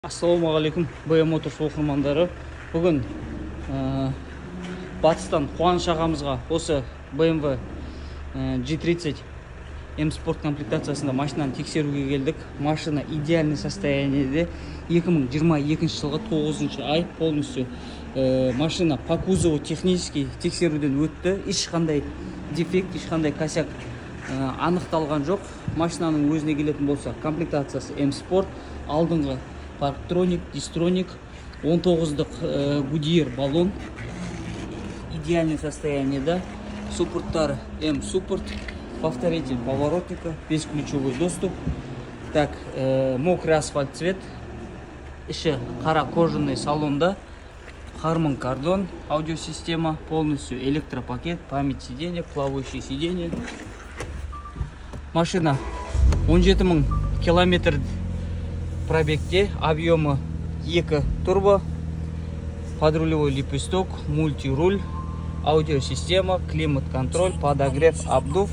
Ассалаумағалейкум, БМ Motors оқырмандары. Бүгін батыстан Қуаныш ағамызға осы BMW G30 M Sport комплектациясында машинаны тексеруге келдік. Машина идеальный состояниеде. 2022 жылғы 9 ай полностью машина по кузову технический тексеруден өтті. Ешқандай дефект, ешқандай косяк анықталған жоқ. Машинаның өзіне келетін болса, комплектациясы M Sport, алдыңғы парктроник, дистроник, 19-дық Goodyear баллон, идеальное состояние, да, суппорттары M суппорт, повторитель поворотника, бесключевой доступ, так, мокрый асфальт цвет, еще қара кожаный салонда, Harman Kardon, аудиосистема, полностью электропакет, память сиденья, плавающие сиденья. Машина 17 000 километр пробегте, объемы 2 турбо, подрулевой лепесток, мультируль, аудиосистема, климат-контроль, подогрев, обдув,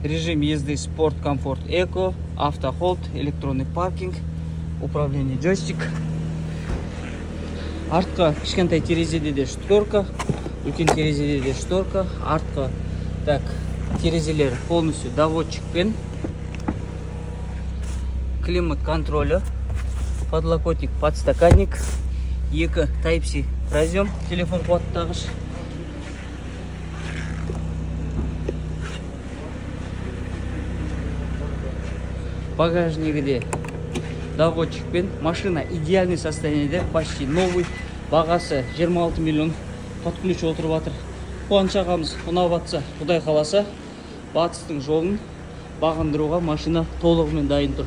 режим езды спорт, комфорт, эко, автохолд, электронный паркинг, управление джойстик. Артқа кішкентай терезеде де шторка, үлкен терезеде де шторка. Артқа так терезелер полностью доводчикпен, климат контроля, подлокотник, подстаканник, 2 Type-C разъем, телефон қуаттағыш. Багажнигі доводчикпен. Машина идеальный состояниеде, почти новый. Бағасы 26 миллион. Под ключ отырып жатыр. Қуаныш ағамыз ұнап жатса, Құдай қаласа, батыстың жолын бағындыруға машина толығымен дайын тұр.